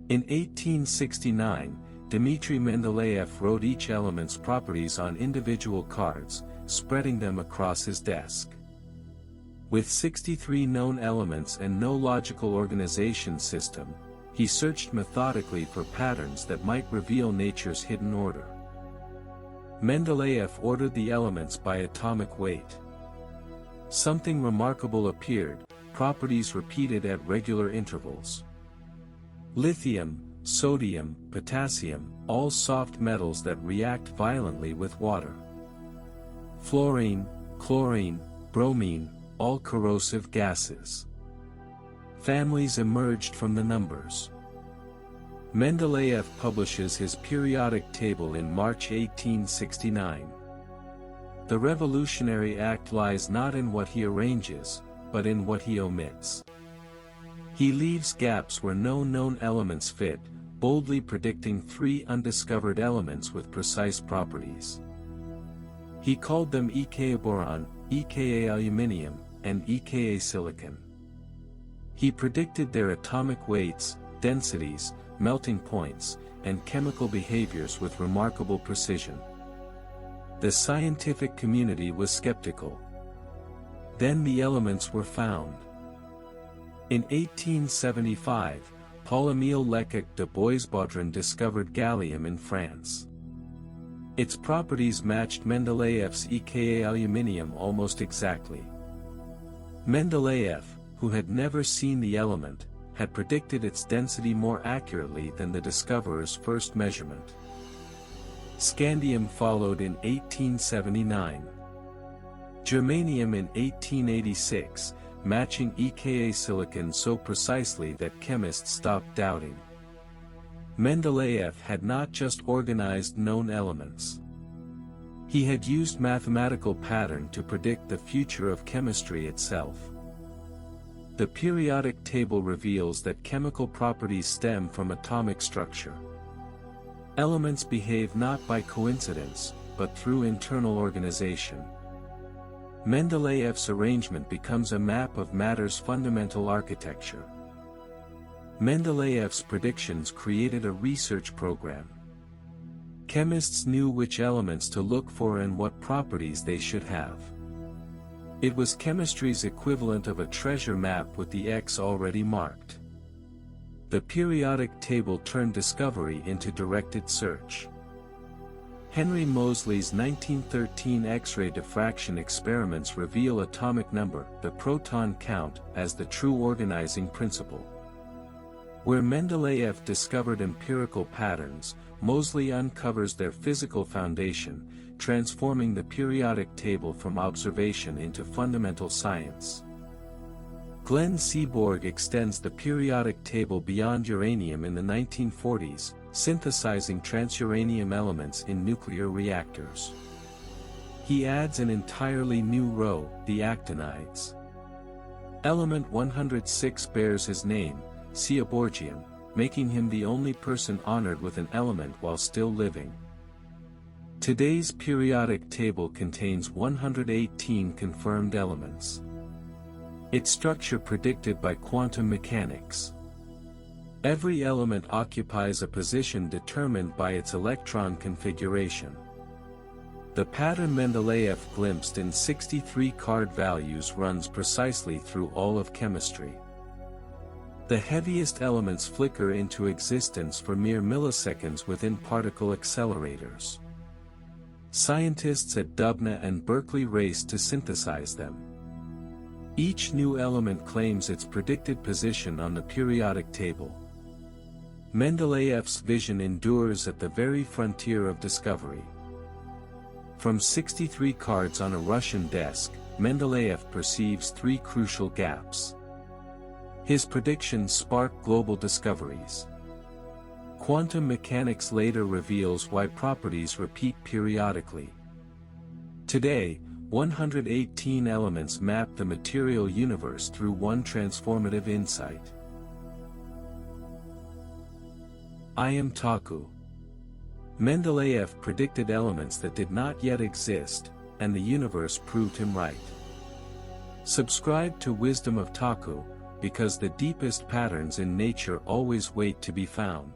In 1869, Dmitri Mendeleev wrote each element's properties on individual cards, spreading them across his desk. With 63 known elements and no logical organization system, he searched methodically for patterns that might reveal nature's hidden order. Mendeleev ordered the elements by atomic weight. Something remarkable appeared, properties repeated at regular intervals. Lithium, sodium, potassium, all soft metals that react violently with water. Fluorine, chlorine, bromine, all corrosive gases. Families emerged from the numbers. Mendeleev publishes his periodic table in March 1869. The revolutionary act lies not in what he arranges, but in what he omits. He leaves gaps where no known elements fit, boldly predicting 3 undiscovered elements with precise properties. He called them EKA boron, EKA aluminium, and EKA silicon. He predicted their atomic weights, densities, melting points, and chemical behaviors with remarkable precision. The scientific community was skeptical. Then the elements were found. In 1875, Paul-Émile Lecoq de Boisbaudran discovered gallium in France. Its properties matched Mendeleev's EKA aluminium almost exactly. Mendeleev, who had never seen the element, had predicted its density more accurately than the discoverer's first measurement. Scandium followed in 1879. Germanium in 1886, matching EKA silicon so precisely that chemists stopped doubting. Mendeleev had not just organized known elements. He had used mathematical pattern to predict the future of chemistry itself. The periodic table reveals that chemical properties stem from atomic structure. Elements behave not by coincidence, but through internal organization. Mendeleev's arrangement becomes a map of matter's fundamental architecture. Mendeleev's predictions created a research program. Chemists knew which elements to look for and what properties they should have. It was chemistry's equivalent of a treasure map with the X already marked. The periodic table turned discovery into directed search. Henry Moseley's 1913 X-ray diffraction experiments reveal atomic number, the proton count, as the true organizing principle. Where Mendeleev discovered empirical patterns, Moseley uncovers their physical foundation, transforming the periodic table from observation into fundamental science. Glenn Seaborg extends the periodic table beyond uranium in the 1940s, synthesizing transuranium elements in nuclear reactors. He adds an entirely new row, the actinides. Element 106 bears his name, Seaborgium, making him the only person honored with an element while still living. Today's periodic table contains 118 confirmed elements. Its structure predicted by quantum mechanics. Every element occupies a position determined by its electron configuration. The pattern Mendeleev glimpsed in 63 card values runs precisely through all of chemistry. The heaviest elements flicker into existence for mere milliseconds within particle accelerators. Scientists at Dubna and Berkeley race to synthesize them. Each new element claims its predicted position on the periodic table. Mendeleev's vision endures at the very frontier of discovery. From 63 cards on a Russian desk, Mendeleev perceives 3 crucial gaps. His predictions spark global discoveries. Quantum mechanics later reveals why properties repeat periodically. Today, 118 elements map the material universe through one transformative insight. I am Takku. Mendeleev predicted elements that did not yet exist, and the universe proved him right. Subscribe to Wisdom of Takku, because the deepest patterns in nature always wait to be found.